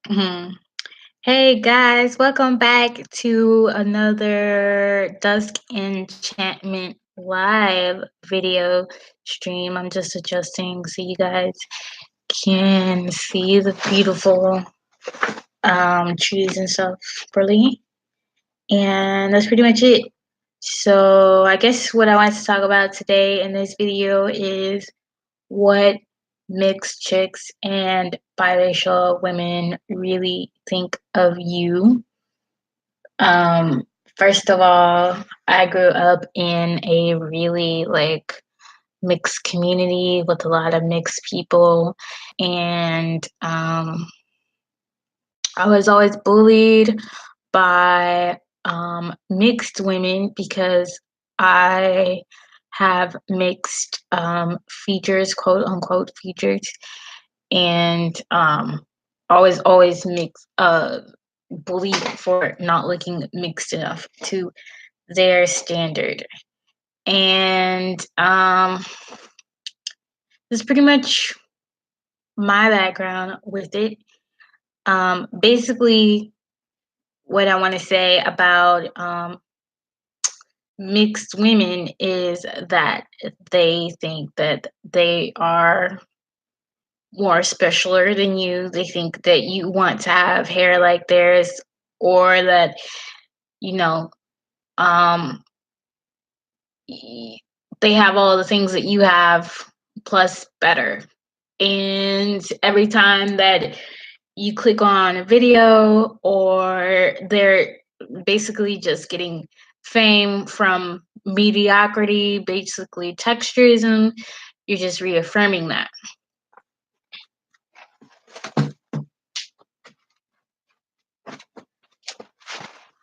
Mhm. Hey guys, welcome back to another Dusk Enchantment live video stream. I'm just adjusting so you guys can see the beautiful trees and stuff really. And that's pretty much it. So I guess what I want to talk about today in this video is what mixed chicks and biracial women really think of you. Um, First of all, I grew up in a really mixed community with a lot of mixed people, and I was always bullied by mixed women because I have mixed features, quote unquote features, and always mixed bullied for not looking mixed enough to their standard. And this is pretty much my background with it. Basically, what I want to say about mixed women is that they think that they are more specialer than you. They think that you want to have hair like theirs, or that, you know, um, they have all the things that you have plus better. And every time that you click on a video, or they're basically just getting fame from mediocrity, basically texturism, you're just reaffirming that.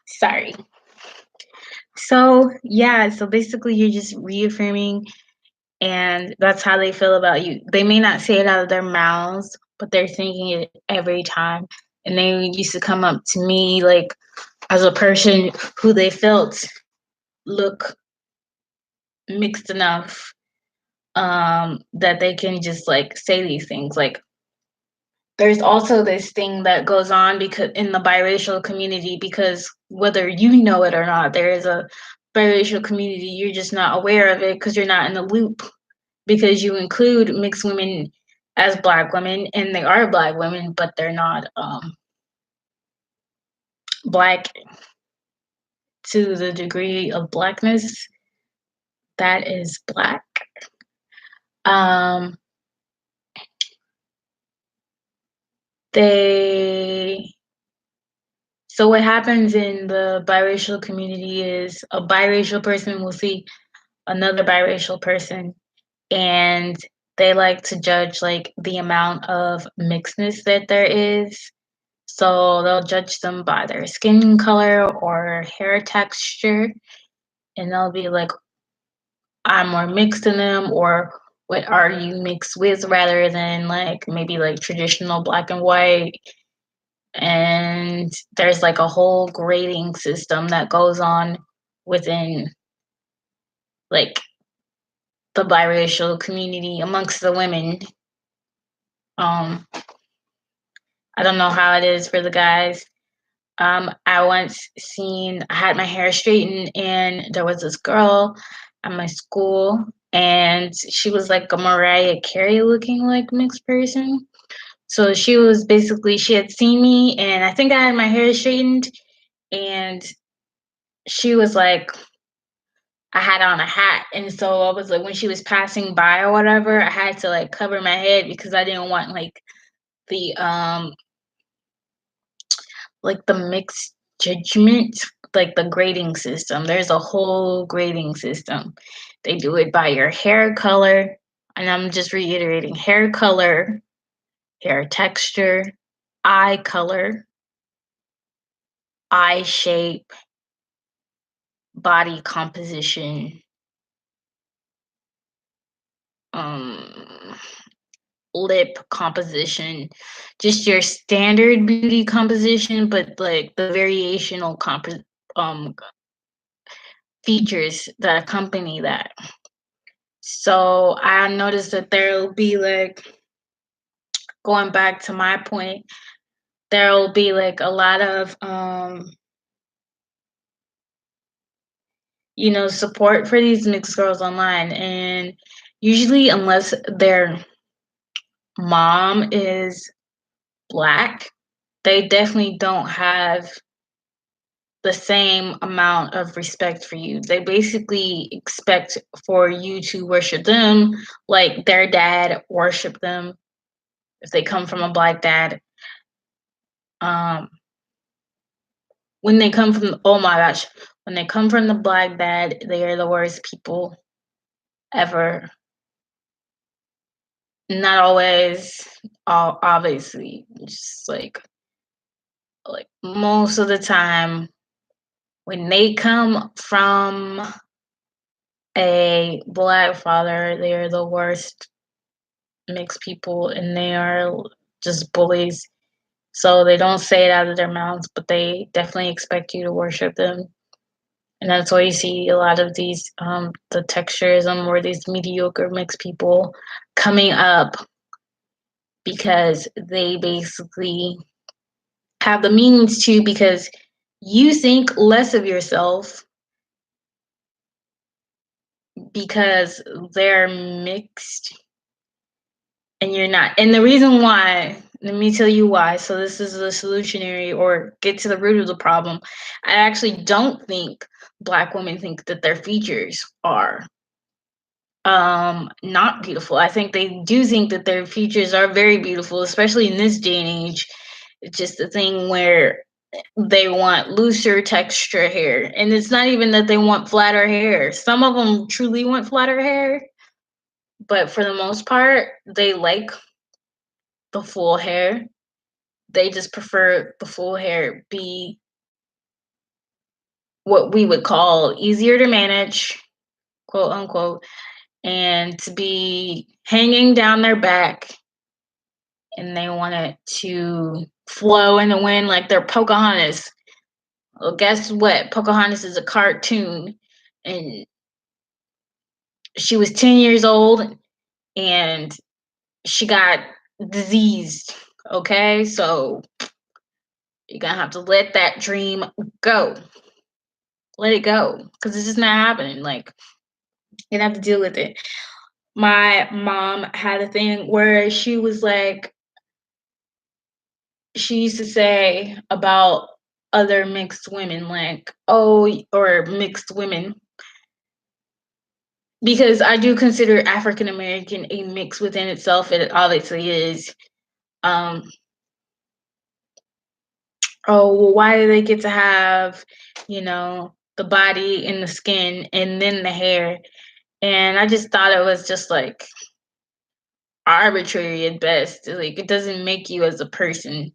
Sorry. So, yeah, so basically you're just reaffirming, and that's how they feel about you. They may not say it out of their mouths, but they're thinking it every time. And they used to come up to me like as a person who they felt look mixed enough that they can just like say these things. Like, there's also this thing that goes on because in the biracial community, because whether you know it or not, there is a biracial community. You're just not aware of it because you're not in the loop, because you include mixed women as black women, and they are black women, but they're not black to the degree of blackness that is black. Um, they So what happens in the biracial community is a biracial person will see another biracial person, and they like to judge like the amount of mixedness that there is. So they'll judge them by their skin color or hair texture, and they'll be like, I'm more mixed than them, or what are you mixed with, rather than like maybe like traditional black and white. And there's like a whole grading system that goes on within like the biracial community amongst the women. um I don't know how it is for the guys. I had my hair straightened, and there was this girl at my school, and she was like a Mariah Carey looking like mixed person. So she had seen me, and I think I had my hair straightened, and she was like, I had on a hat, and so I was like, when she was passing by or whatever, I had to like cover my head because I didn't want the the mixed judgment, like the grading system. There's a whole grading system. They do it by your hair color, and I'm just reiterating: hair color, hair texture, eye color, eye shape, body composition, um lip composition, just your standard beauty composition, but like the variational um features that accompany that. So I noticed that there'll be like, going back to my point, there'll be like a lot of support for these mixed girls online, and usually unless their mom is Black, they definitely don't have the same amount of respect for you. They basically expect for you to worship them like their dad worshiped them if they come from a Black dad. Um, when they come from, oh my gosh, when they come from the Black dad, they are the worst people ever. Not always, obviously, just like most of the time, when they come from a Black father, they are the worst mixed people, and they are just bullies. So they don't say it out of their mouths, but they definitely expect you to worship them. And that's why you see a lot of these the texturism or these mediocre mixed people coming up, because they basically have the means to, because you think less of yourself because they're mixed and you're not. And the reason why, let me tell you why. So this is the solutionary, or get to the root of the problem. I actually don't think Black women think that their features are not beautiful. I think they do think that their features are very beautiful, especially in this day and age. It's just the thing where they want looser texture hair, and it's not even that they want flatter hair. Some of them truly want flatter hair, but for the most part they like the full hair. They just prefer the full hair be what we would call easier to manage, quote unquote, and to be hanging down their back, and they want it to flow in the wind like they're Pocahontas. Well, guess what? Pocahontas is a cartoon, and she was 10 years old and she got diseased. Okay, so you're gonna have to let that dream go. Let it go, because it's just not happening. Like, you have to deal with it. My mom had a thing where she was like, she used to say about other mixed women, like, oh, or mixed women, because I do consider African American a mix within itself. It obviously is. Um, oh, well, why do they get to have, the body and the skin and then the hair? And I just thought it was just like arbitrary at best. Like, it doesn't make you as a person.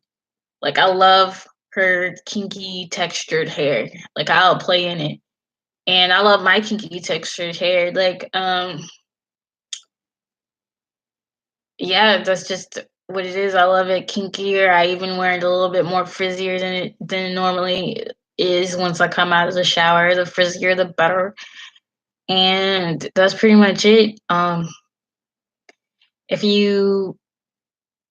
Like, I love her kinky textured hair. Like, I'll play in it. And I love my kinky textured hair. Like, yeah, that's just what it is. I love it kinkier. I even wear it a little bit more frizzier than it normally is. Once I come out of the shower, the frizzier the better. And that's pretty much it. If you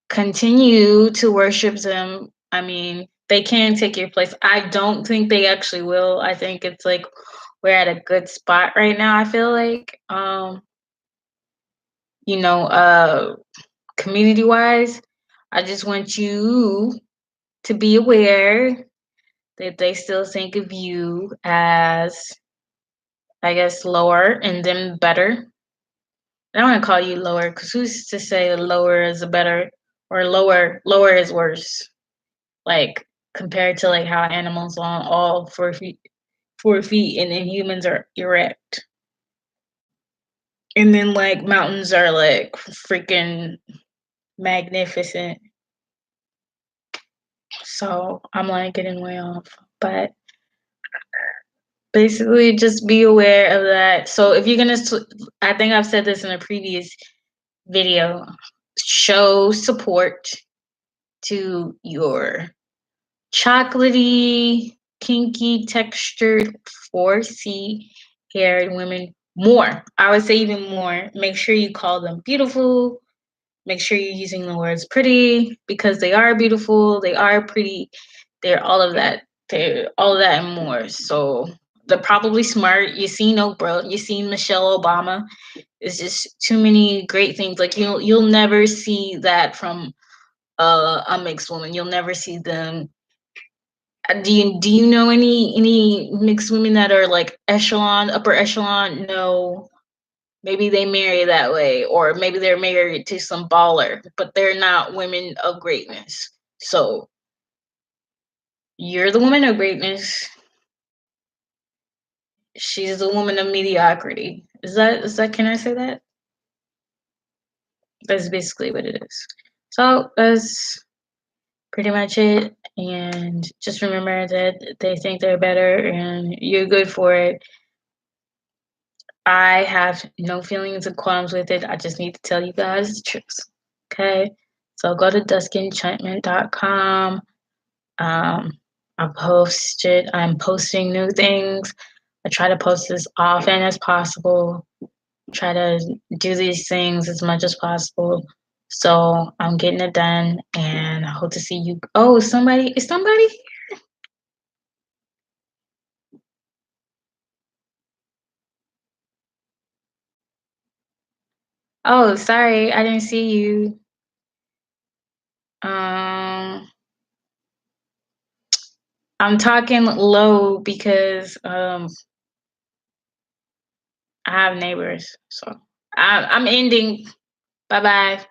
continue to worship them, I mean, they can take your place. I don't think they actually will. I think it's like we're at a good spot right now, I feel like. You know, community wise, I just want you to be aware that they still think of you as, I guess, lower and them better. I don't want to call you lower, because who's to say lower is a better, or lower is worse? Like, compared to like how animals on all 4 feet, and then humans are erect, and then like mountains are like freaking magnificent. So I'm like getting way off, but basically just be aware of that. So if you're gonna, I think I've said this in a previous video, show support to your chocolatey, kinky textured 4C haired women more. I would say even more. Make sure you call them beautiful. Make sure you're using the words pretty because they are beautiful, they are pretty, they're all of that. They're all of that and more. So they're probably smart. You seen Oprah, you seen Michelle Obama. It's just too many great things. Like you'll never see that from a mixed woman. You'll never see them. Do you know any mixed women that are like echelon, upper echelon? No. Maybe they marry that way, or maybe they're married to some baller, but they're not women of greatness. So you're the woman of greatness. She's the woman of mediocrity. Is that can I say that? That's basically what it is. So that's pretty much it. And just remember that they think they're better and you're good for it. I have no feelings and qualms with it. I just need to tell you guys the truth. Okay? So go to duskenchantment.com. Um, I'm posting new things. I try to post as often as possible. Try to do these things as much as possible. So I'm getting it done and I hope to see you. Oh, is somebody? Oh, sorry, I didn't see you. Um, I'm talking low because I have neighbors. So I'm ending. Bye bye.